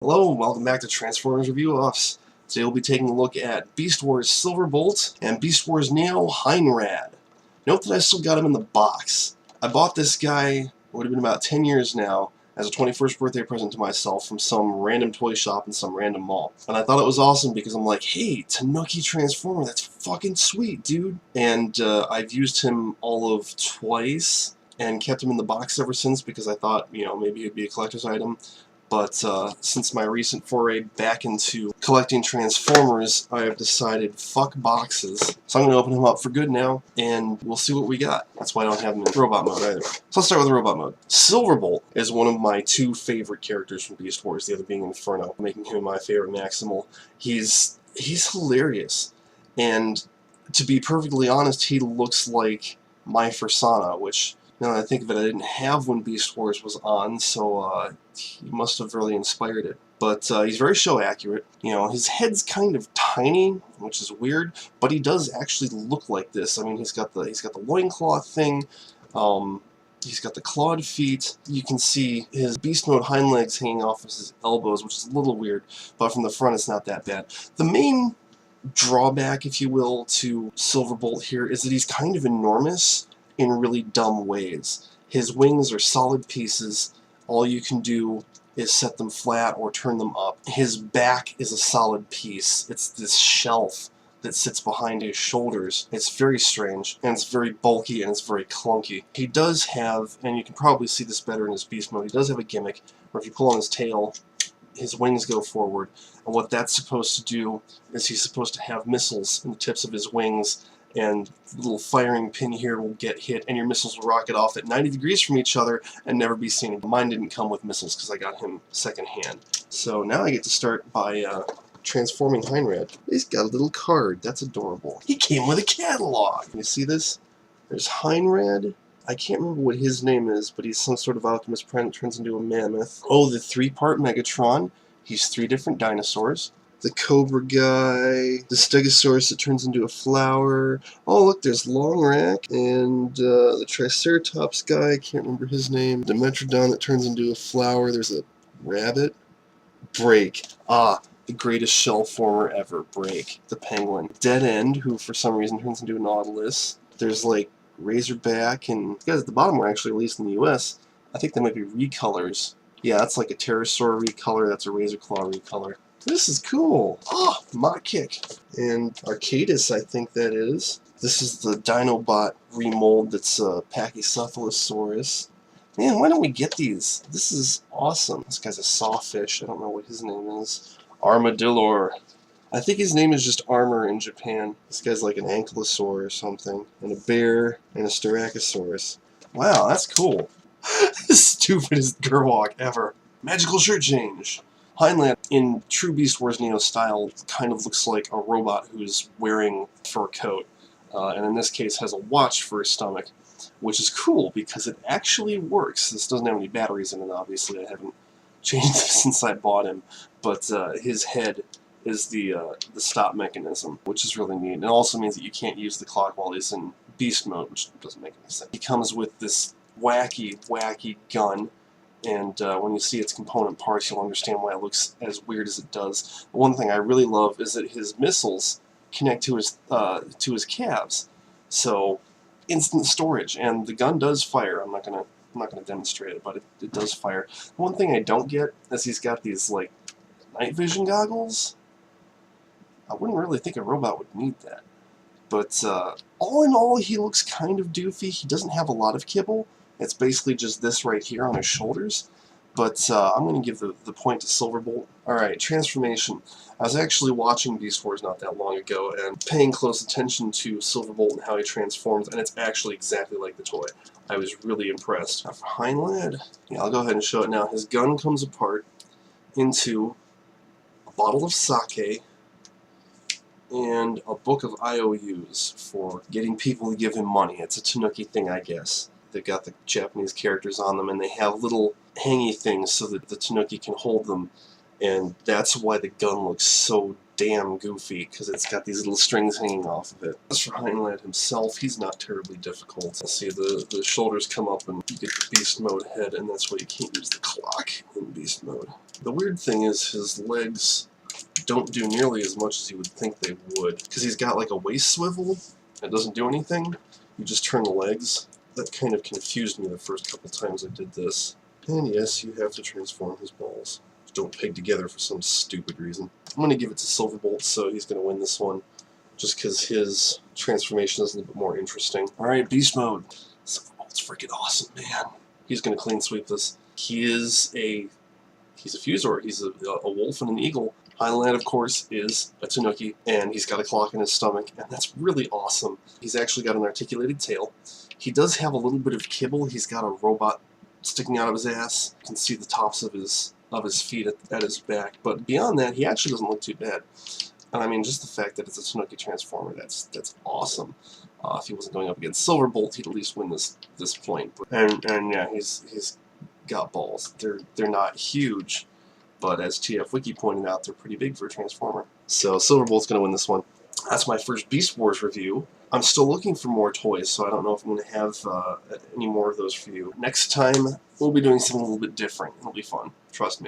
Hello and welcome back to Transformers Review Offs. Today we'll be taking a look at Beast Wars Silverbolt and Beast Wars Neo Heinrad. Note that I still got him in the box. I bought this guy, it would have been about 10 years now, as a 21st birthday present to myself from some random toy shop in some random mall. And I thought it was awesome because I'm like, hey, Tanuki Transformer, that's fucking sweet, dude. And I've used him all of twice and kept him in the box ever since because I thought, maybe it'd be a collector's item. But since my recent foray back into collecting Transformers, I have decided fuck boxes. So I'm going to open him up for good now, and we'll see what we got. That's why I don't have him in robot mode either. So let's start with robot mode. Silverbolt is one of my two favorite characters from Beast Wars, the other being Inferno, making him my favorite Maximal. He's hilarious, and to be perfectly honest, he looks like my Fursana, which, now that I think of it, I didn't have when Beast Wars was on, so he must have really inspired it. But he's very show accurate. His head's kind of tiny, which is weird, but he does actually look like this. I mean, he's got the loincloth thing. He's got the clawed feet. You can see his beast mode hind legs hanging off of his elbows, which is a little weird, but from the front it's not that bad. The main drawback, if you will, to Silverbolt here is that he's kind of enormous in really dumb ways. His wings are solid pieces. All you can do is set them flat or turn them up. His back is a solid piece. It's this shelf that sits behind his shoulders. It's very strange, and it's very bulky, and it's very clunky. He does have, and you can probably see this better in his beast mode, he does have a gimmick where if you pull on his tail, his wings go forward, and what that's supposed to do is he's supposed to have missiles in the tips of his wings, and the little firing pin here will get hit, and your missiles will rocket off at 90 degrees from each other and never be seen. Mine didn't come with missiles because I got him secondhand. So now I get to start by transforming Heinrad. He's got a little card. That's adorable. He came with a catalog. You see this? There's Heinrad. I can't remember what his name is, but he's some sort of Optimus Prime that turns into a mammoth. Oh, the 3-part Megatron. He's 3 different dinosaurs. The Cobra guy, the Stegosaurus that turns into a flower. Oh, look, there's Longrack, and the Triceratops guy, I can't remember his name. The Metrodon that turns into a flower. There's a rabbit. Break. Ah, the greatest shell former ever. Break. The Penguin. Dead End, who for some reason turns into a Nautilus. There's like Razorback, and the guys at the bottom were actually released in the US. I think they might be recolors. Yeah, that's like a Pterosaur recolor, that's a Razorclaw recolor. This is cool. Oh, Mach Kick. And Arcadis, I think that is. This is the Dinobot remold that's Pachycephalosaurus. Man, why don't we get these? This is awesome. This guy's a sawfish. I don't know what his name is. Armadillo. I think his name is just Armor in Japan. This guy's like an ankylosaur or something. And a bear and a Styracosaurus. Wow, that's cool. The stupidest Gerwalk ever. Magical shirt change. Heinrad, in true Beast Wars Neo style, kind of looks like a robot who's wearing a fur coat, and in this case has a watch for his stomach, which is cool because it actually works. This doesn't have any batteries in it, obviously. I haven't changed this since I bought him, but his head is the stop mechanism, which is really neat. And it also means that you can't use the clock while he's in beast mode, which doesn't make any sense. He comes with this wacky gun. And when you see its component parts, you'll understand why it looks as weird as it does. The one thing I really love is that his missiles connect to his calves, so instant storage. And the gun does fire. I'm not gonna demonstrate it, but it does fire. The one thing I don't get is he's got these like night vision goggles. I wouldn't really think a robot would need that, but all in all, he looks kind of doofy. He doesn't have a lot of kibble. It's basically just this right here on his shoulders, but I'm going to give the point to Silverbolt. Alright, transformation. I was actually watching Beast Wars not that long ago and paying close attention to Silverbolt and how he transforms, and it's actually exactly like the toy. I was really impressed. Now for Heinrad, yeah, I'll go ahead and show it now. His gun comes apart into a bottle of sake and a book of IOUs for getting people to give him money. It's a Tanuki thing, I guess. They've got the Japanese characters on them, and they have little hangy things so that the Tanuki can hold them And that's why the gun looks so damn goofy, because it's got these little strings hanging off of it. As for Heinrad himself, he's not terribly difficult. See, the shoulders come up and you get the beast mode head, and that's why you can't use the clock in beast mode. The weird thing is his legs don't do nearly as much as you would think they would, because he's got like a waist swivel that doesn't do anything. You just turn the legs. That kind of confused me the first couple times I did this. And yes, you have to transform his balls. Don't peg together for some stupid reason. I'm going to give it to Silverbolt, so he's going to win this one, just because his transformation is a little bit more interesting. Alright, Beast Mode. Silverbolt's freaking awesome, man. He's going to clean sweep this. He's a Fusor. He's a wolf and an eagle. Heinrad, of course, is a Tanuki, and he's got a clock in his stomach, and that's really awesome. He's actually got an articulated tail. He does have a little bit of kibble. He's got a robot sticking out of his ass. You can see the tops of his feet at his back, but beyond that, he actually doesn't look too bad. And I mean, just the fact that it's a Tanuki Transformer, that's awesome. If he wasn't going up against Silverbolt, he'd at least win this point. And yeah, he's got balls. They're not huge, but as TF Wiki pointed out, they're pretty big for a Transformer. So Silverbolt's going to win this one. That's my first Beast Wars review. I'm still looking for more toys, so I don't know if I'm going to have any more of those for you. Next time, we'll be doing something a little bit different. It'll be fun. Trust me.